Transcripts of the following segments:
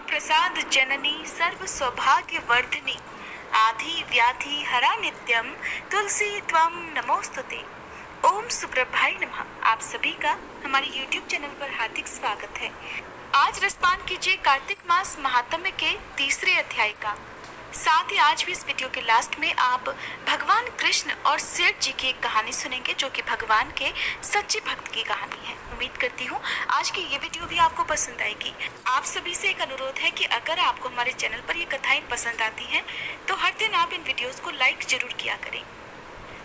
प्रसाद जननी सर्व सौभाग्य वर्धिनी आधि व्याधि हरा नित्यम तुलसी त्वम नमोस्तुते। ओम सुप्रभाय नमः। आप सभी का हमारे YouTube चैनल पर हार्दिक स्वागत है। आज रसपान कीजिए कार्तिक मास महात्म्य के तीसरे अध्याय का। साथ ही आज भी इस वीडियो के लास्ट में आप भगवान कृष्ण और सेठ जी की एक कहानी सुनेंगे, जो कि भगवान के सच्चे भक्त की कहानी है। उम्मीद करती हूँ आज की ये वीडियो भी आपको पसंद आएगी। आप सभी से एक अनुरोध है कि अगर आपको हमारे चैनल पर ये कथाएं पसंद आती हैं तो हर दिन आप इन वीडियोस को लाइक जरूर किया करें।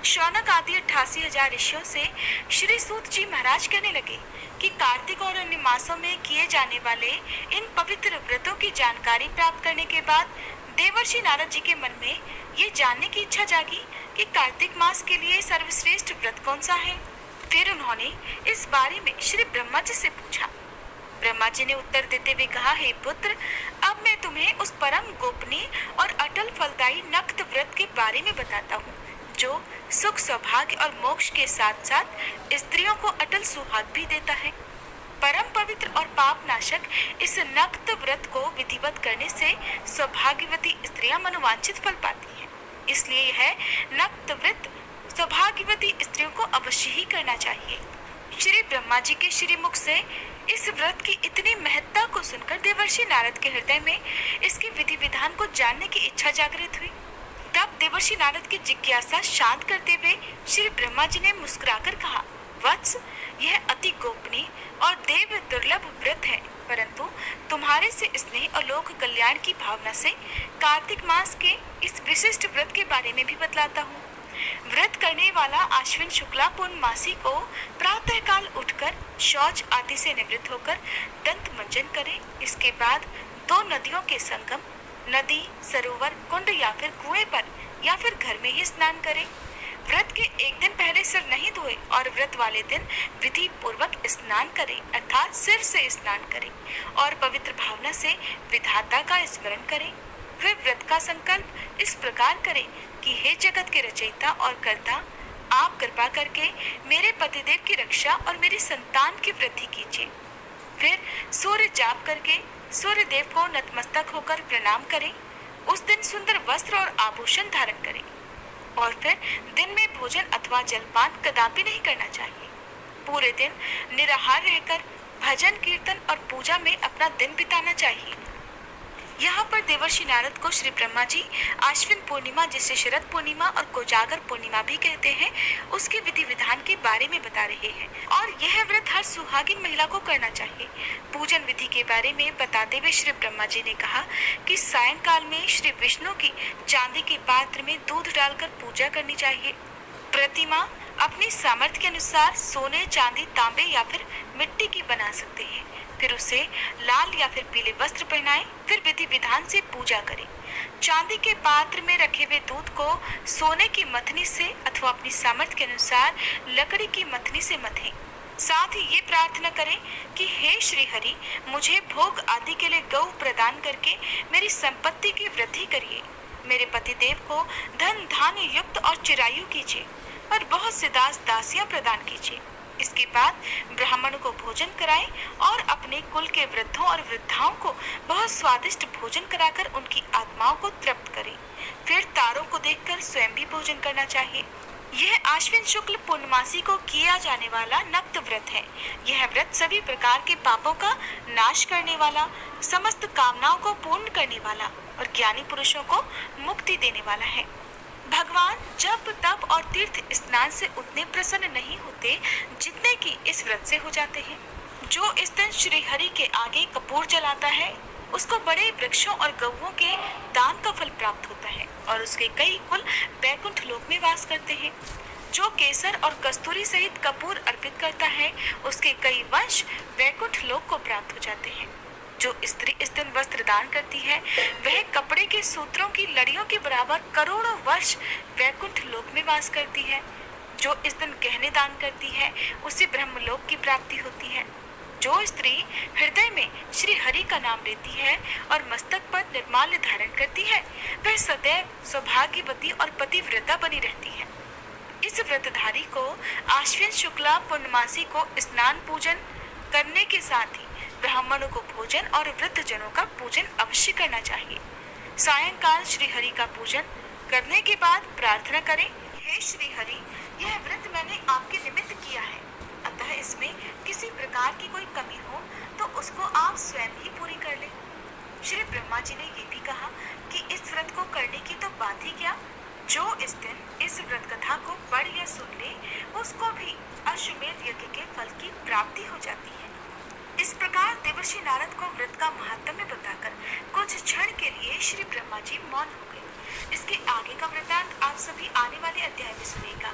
शौनक आदि 88,000 ऋषियों से श्री सूत जी महाराज कहने लगे कि कार्तिक और अन्य मासों में किए जाने वाले इन पवित्र व्रतों की जानकारी प्राप्त करने के बाद देवर्षि नारद जी के मन में ये जानने की इच्छा जागी कि कार्तिक मास के लिए सर्वश्रेष्ठ व्रत कौन सा है। फिर उन्होंने इस बारे में श्री ब्रह्मा जी से पूछा। ब्रह्मा जी ने उत्तर देते हुए कहा, हे पुत्र, अब मैं तुम्हें उस परम गोपनीय और अटल फलदायी नक्त व्रत के बारे में बताता हूँ, जो सुख सौभाग्य और मोक्ष के साथ साथ स्त्रियों को अटल सुहाग भी देता है। परम पवित्र और पाप नाशक इस नक्त व्रत को विधिवत करने से सौभाग्यवती स्त्रियां मनोवांछित फल पाती हैं। इसलिए यह नक्त व्रत सौभाग्यवती स्त्रियों को अवश्य ही करना चाहिए। श्री ब्रह्मा जी के श्री मुख से इस व्रत की इतनी महत्ता को सुनकर देवर्षि नारद के हृदय में इसके विधि विधान को जानने की इच्छा जागृत हुई। तब देवर्षि नारद की जिज्ञासा शांत करते हुए श्री ब्रह्मा जी ने मुस्कुराकर कहा, वत्स, यह अति गोपनीय और देव दुर्लभ व्रत है, परंतु तुम्हारे से स्नेह और लोक कल्याण की भावना से कार्तिक मास के इस विशिष्ट व्रत के बारे में भी बतलाता हूँ। व्रत करने वाला आश्विन शुक्ला पूर्णमासी को प्रातः काल उठकर शौच आदि से निवृत्त होकर दंत मंजन करे। इसके बाद 2 नदियों के संगम, नदी, सरोवर, कुंड या फिर कुएं पर या फिर घर में ही स्नान करे। व्रत के एक दिन पहले सिर नहीं धोए और व्रत वाले दिन विधि पूर्वक स्नान करें, अर्थात सिर से स्नान करें और पवित्र भावना से विधाता का स्मरण करें। फिर व्रत का संकल्प इस प्रकार करें कि हे जगत के रचयिता और कर्ता, आप कृपा करके मेरे पतिदेव की रक्षा और मेरी संतान की वृद्धि कीजिए। फिर सूर्य जाप करके सूर्य देव को नतमस्तक होकर प्रणाम करें। उस दिन सुंदर वस्त्र और आभूषण धारण करें और फिर दिन में भोजन अथवा जलपान कदापि नहीं करना चाहिए। पूरे दिन निराहार रहकर भजन कीर्तन और पूजा में अपना दिन बिताना चाहिए। यहाँ पर देवर्षि नारद को श्री ब्रह्मा जी आश्विन पूर्णिमा, जिसे शरद पूर्णिमा और कोजागर पूर्णिमा भी कहते हैं, उसके विधि विधान के बारे में बता रहे हैं और यह व्रत हर सुहागिन महिला को करना चाहिए। पूजन विधि के बारे में बताते हुए श्री ब्रह्मा जी ने कहा कि सायंकाल में श्री विष्णु की चांदी के पात्र में दूध डालकर पूजा करनी चाहिए। प्रतिमा अपनी सामर्थ्य के अनुसार सोने, चांदी, तांबे या फिर मिट्टी की बना सकते हैं। फिर उसे लाल या फिर पीले वस्त्र पहनाएं। फिर विधि विधान से पूजा करें। चांदी के पात्र में रखे हुए दूध को सोने की मथनी से अथवा अपनी सामर्थ्य के अनुसार लकड़ी की मथनी से मथें। साथ ही ये प्रार्थना करें कि हे श्री हरि, मुझे भोग आदि के लिए गौ प्रदान करके मेरी संपत्ति की वृद्धि करिए। मेरे पतिदेव को धन धान्य युक्त और चिरायु कीजिए और बहुत से दास दासियां प्रदान कीजिए। इसके बाद ब्राह्मणों को भोजन कराएं और अपने कुल के वृद्धों और वृद्धाओं को बहुत स्वादिष्ट भोजन कराकर उनकी आत्माओं को तृप्त करें। फिर तारों को देखकर स्वयं भी भोजन करना चाहिए। यह आश्विन शुक्ल पूर्णमासी को किया जाने वाला नक्त व्रत है। यह व्रत सभी प्रकार के पापों का नाश करने वाला, समस्त कामनाओं को पूर्ण करने वाला और ज्ञानी पुरुषों को मुक्ति देने वाला है। भगवान जप, तप और तीर्थ स्नान से उतने प्रसन्न नहीं होते जितने कि इस व्रत से हो जाते हैं। जो इस दिन श्री हरि के आगे कपूर जलाता है, उसको बड़े वृक्षों और गौओं के दान का फल प्राप्त होता है और उसके कई कुल वैकुंठ लोक में वास करते हैं। जो केसर और कस्तूरी सहित कपूर अर्पित करता है, उसके कई वंश वैकुंठ लोक को प्राप्त हो जाते हैं। जो स्त्री इस दिन वस्त्र दान करती है, वह कपड़े के सूत्रों की लड़ियों के बराबर करोड़ों वर्ष वैकुंठ लोक में वास करती है। जो इस दिन गहने दान करती है, उसे ब्रह्मलोक की प्राप्ति होती है। जो स्त्री हृदय में श्री हरि का नाम लेती है और मस्तक पर निर्माल्य धारण करती है, वह सदैव सौभाग्यवती और पतिव्रता बनी रहती है। इस व्रतधारी को आश्विन शुक्ला पूर्णमासी को स्नान पूजन करने के साथ ही ब्राह्मणों को भोजन और वृद्ध जनों का पूजन अवश्य करना चाहिए। सायंकाल श्री हरि का पूजन करने के बाद प्रार्थना करें, हे श्री हरि, यह व्रत मैंने आपके निमित्त किया है, अतः इसमें किसी प्रकार की कोई कमी हो तो उसको आप स्वयं ही पूरी कर लें। श्री ब्रह्मा जी ने ये भी कहा कि इस व्रत को करने की तो बात ही क्या, जो इस दिन इस व्रत कथा को पढ़ या सुन ले उसको भी अश्वमेध यज्ञ के फल की प्राप्ति हो जाती है। इस प्रकार देवर्षि नारद को व्रत का महात्म्य बताकर कुछ क्षण के लिए श्री ब्रह्मा जी मौन हो गए। इसके आगे का वृतांत आप सभी आने वाले अध्याय में सुनिएगा।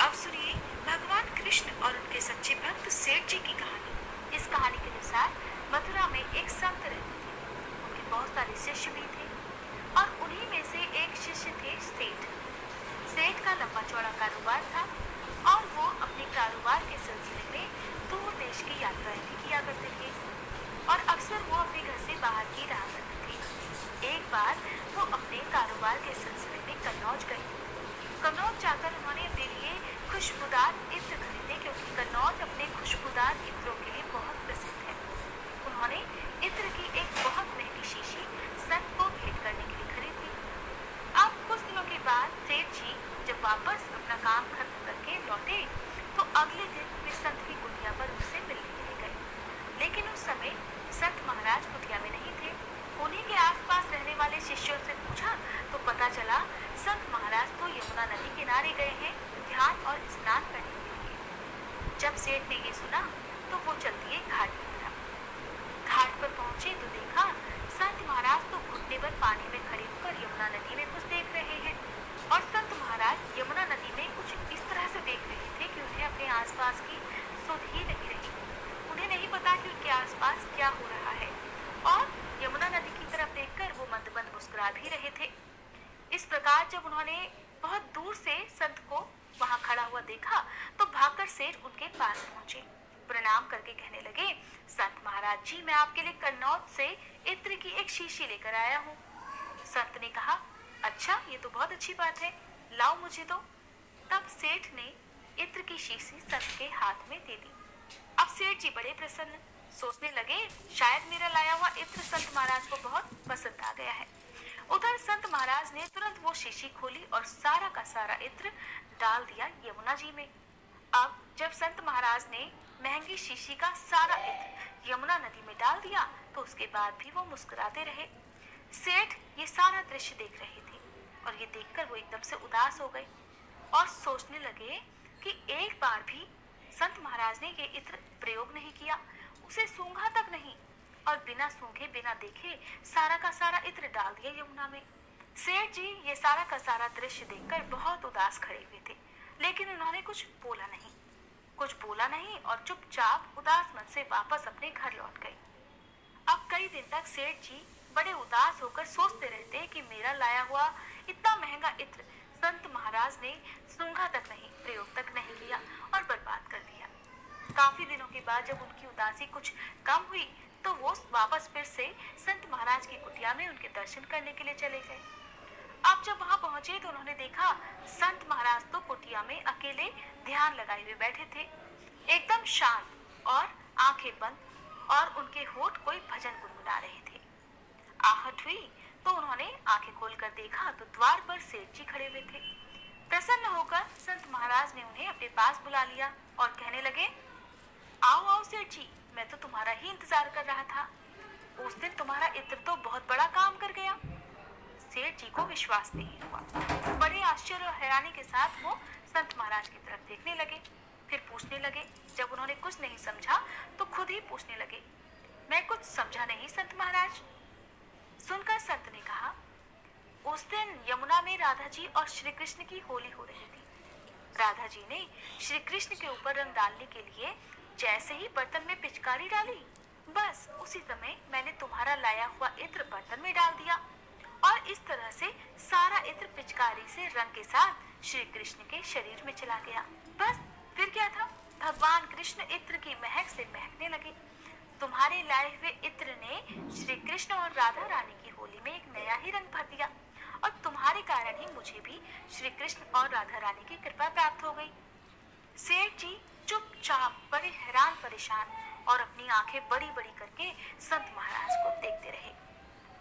अब सुनिए भगवान कृष्ण और उनके सच्चे भक्त सेठ जी की कहानी। इस कहानी के अनुसार मथुरा में एक संत रहते थे। उनके बहुत सारे शिष्य भी थे और उन्हीं में से एक शिष्य थे सेठ। सेठ का लंबा चौड़ा कारोबार था और वो अपने कारोबार के सिलसिले में दूर देश की यात्राएं भी किया करते थे और अक्सर वो अपने घर से बाहर ही रहा करते थे। एक बार वो अपने कारोबार के सिलसिले में कन्नौज गए। कन्नौज जाकर उन्होंने अपने लिए खुशबूदार इत्र खरीदे, क्योंकि कन्नौज अपने खुशबूदार इत्रों के लिए बहुत प्रसिद्ध है। उन्होंने इत्र की एक बहुत महंगी शीशी संत को भेंट करने के लिए खरीदी। अब कुछ दिनों के बाद सेठ जी जब वापस अपना काम खत्म करके लौटे तो अगले दिन वे संत की कुटिया पर उससे मिलने के लिए गए। लेकिन उस समय संत महाराज कुटिया में नहीं थे। उन्हीं के आसपास रहने वाले शिष्यों से पूछा तो पता चला संत महाराज तो यमुना नदी किनारे गए हैं ध्यान और स्नान करने के लिए। जब सेठ ने ये सुना तो वो चल दिए घाट की तरफ। घाट पर पहुंचे तो देखा संत महाराज तो घुटने पर पानी में खड़े होकर यमुना नदी में कुछ देख रहे हैं और संत महाराज यमुना नदी में कुछ इस तरह से देख रहे थे कि उन्हें अपने आसपास की सुध ही नहीं रही। उन्हें नहीं पता कि उनके आसपास क्या हो रहा है और यमुना नदी की तरफ देखकर वो मंद-मंद मुस्कुरा भी रहे थे। इस प्रकार जब उन्होंने बहुत दूर से संत को वहां खड़ा हुआ देखा तो भागकर सेठ उनके पास पहुंचे, प्रणाम करके कहने लगे, संत महाराज जी, मैं आपके लिए कन्नौज से इत्र की एक शीशी लेकर आया हूँ। संत ने कहा, अच्छा, ये तो बहुत अच्छी बात है, लाओ मुझे दो। तब सेठ ने इत्र की शीशी संत के हाथ में दे दी। अब सेठ जी बड़े प्रसन्न, सोचने लगे शायद मेरा लाया हुआ इत्र संत महाराज को बहुत पसंद आ गया है। उधर संत महाराज ने तुरंत वो शीशी खोली और सारा का सारा इत्र डाल दिया यमुना जी में। अब जब संत महाराज ने महंगी शीशी का सारा इत्र यमुना नदी में डाल दिया तो उसके बाद भी वो मुस्कुराते रहे। सेठ ये सारा दृश्य देख रहे थे और ये देखकर वो एकदम से उदास हो गए और सोचने लगे कि एक बार भी संत महाराज ने ये इत्र प्रयोग नहीं किया, उसे सूंघा तक नहीं और बिना सूंघे बिना देखे सारा का सारा इत्र डाल दिया यमुना में। सेठ जी ये सारा का सारा दृश्य देखकर बहुत उदास खड़े हुए थे, लेकिन उन्होंने कुछ बोला नहीं और चुपचाप उदास मन से वापस अपने घर लौट गए। अब कई दिन तक सेठ जी बड़े उदास होकर सोचते रहते कि मेरा लाया हुआ इतना महंगा इत्र संत महाराज ने सूंघा तक नहीं, प्रयोग तक नहीं किया और बर्बाद कर दिया। काफी दिनों के बाद जब उनकी उदासी कुछ कम हुई तो वो वापस फिर से संत महाराज की कुटिया में उनके दर्शन करने के लिए चले गए। अब जब वहां पहुंचे तो उन्होंने देखा संत महाराज तो कुटिया में अकेले ध्यान लगाए हुए बैठे थे, एकदम शांत और आंखें बंद, और उनके होठ कोई भजन गुनगुना रहे थे। आहट हुई तो उन्होंने आंखें खोलकर देखा तो द्वार पर सेठ जी खड़े हुए थे। प्रसन्न होकर संत महाराज ने उन्हें अपने पास बुला लिया और कहने लगे, आओ आओ सेठ जी, मैं तो तुम्हारा ही इंतजार कर रहा था। उस दिन तुम्हारा इत्र तो बहुत बड़ा काम कर गया। सेठ जी को विश्वास नहीं हुआ। बड़े आश्चर्य और हैरानी के साथ वो संत महाराज की तरफ देखने लगे, फिर पूछने लगे। जब उन्होंने कुछ नहीं समझा तो खुद ही पूछने लगे, मैं कुछ समझा नहीं संत महाराज। सुनकर संत ने कहा, उस दिन यमुना में राधा जी और श्री कृष्ण की होली हो रही थी। राधा जी ने श्री कृष्ण के ऊपर रंग डालने के लिए जैसे ही बर्तन में पिचकारी डाली, बस उसी समय मैंने तुम्हारा लाया हुआ इत्र बर्तन में डाल दिया और इस तरह से सारा इत्र पिचकारी से रंग के साथ श्री कृष्ण के शरीर में चला गया। बस फिर क्या था, भगवान कृष्ण इत्र की महक से महकने लगे। तुम्हारे लाए हुए इत्र ने श्री कृष्ण और राधा रानी की होली में एक नया ही रंग भर दिया और तुम्हारे कारण ही मुझे भी श्री कृष्ण और राधा रानी की कृपा प्राप्त हो गई। सेठ जी चुपचाप बड़े हैरान परेशान और अपनी आंखें बड़ी बड़ी करके संत महाराज को देखते रहे।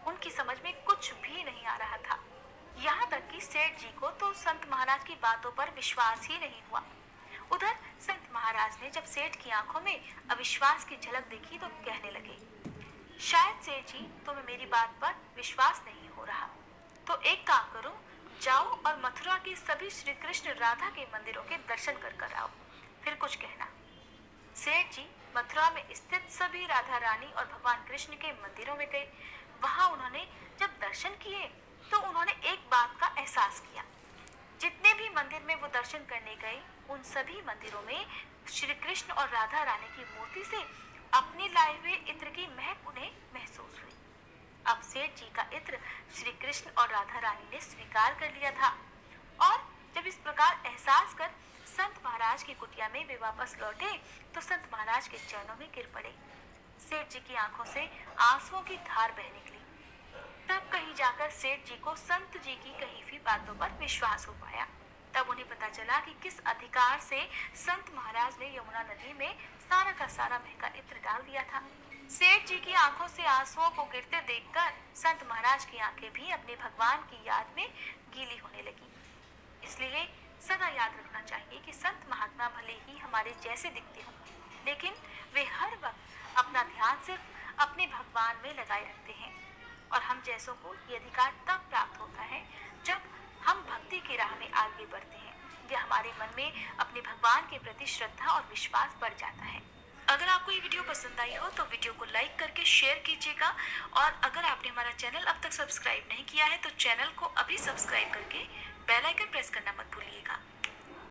उनकी समझ में कुछ भी नहीं आ रहा था। यहाँ तक कि सेठ जी को तो संत महाराज की बातों पर विश्वास ही नहीं हुआ। उधर संत महाराज ने जब सेठ की आंखों में अविश्वास की झलक देखी तो कहने लगे, शायद सेठ जी तुम्हें मेरी बात पर विश्वास नहीं हो रहा, तो एक काम करो, जाओ और मथुरा के सभी श्री कृष्ण राधा के मंदिरों के दर्शन कर आओ, फिर कुछ कहना। सेठ जी मथुरा में स्थित सभी राधा रानी और भगवान कृष्ण के मंदिरों में गए। वहां उन्होंने जब दर्शन किए तो उन्होंने एक बात का एहसास किया, जितने भी मंदिर में वो दर्शन करने गए उन सभी मंदिरों में श्री कृष्ण और राधा रानी की मूर्ति से अपने लाए हुए इत्र की महक उन्हें महसूस हुई। अब सेठ जी का इत्र श्री कृष्ण और राधा रानी ने स्वीकार कर लिया था और जब इस प्रकार एहसास कर संत महाराज की कुटिया में वे वापस लौटे तो संत महाराज के चरणों में गिर पड़े। सेठ जी की आंखों से आंसुओं की धार बह निकली। तब कहीं जाकर सेठ जी को संत जी की कही हुई बातों पर विश्वास हो पाया। तब उन्हें पता चला कि किस अधिकार से संत महाराज ने यमुना नदी में सारा का सारा महका इत्र डाल दिया था। सेठ जी की आंखों से आंसुओं को गिरते देखकर संत महाराज की आंखें भी अपने भगवान की याद में गीली होने लगी। इसलिए सदा याद रखना चाहिए कि संत महात्मा भले ही हमारे जैसे दिखते हों, लेकिन वे हर वक्त अपना ध्यान सिर्फ अपने भगवान में लगाए रखते हैं और हम जैसों को ये अधिकार तब प्राप्त होता है जब हम भक्ति की राह में आगे बढ़ते हैं या हमारे मन में अपने भगवान के प्रति श्रद्धा और विश्वास बढ़ जाता है। अगर आपको ये वीडियो पसंद आई हो तो वीडियो को लाइक करके शेयर कीजिएगा और अगर आपने हमारा चैनल अब तक सब्सक्राइब नहीं किया है तो चैनल को अभी सब्सक्राइब करके बेल आइकन प्रेस करना मत भूलिएगा।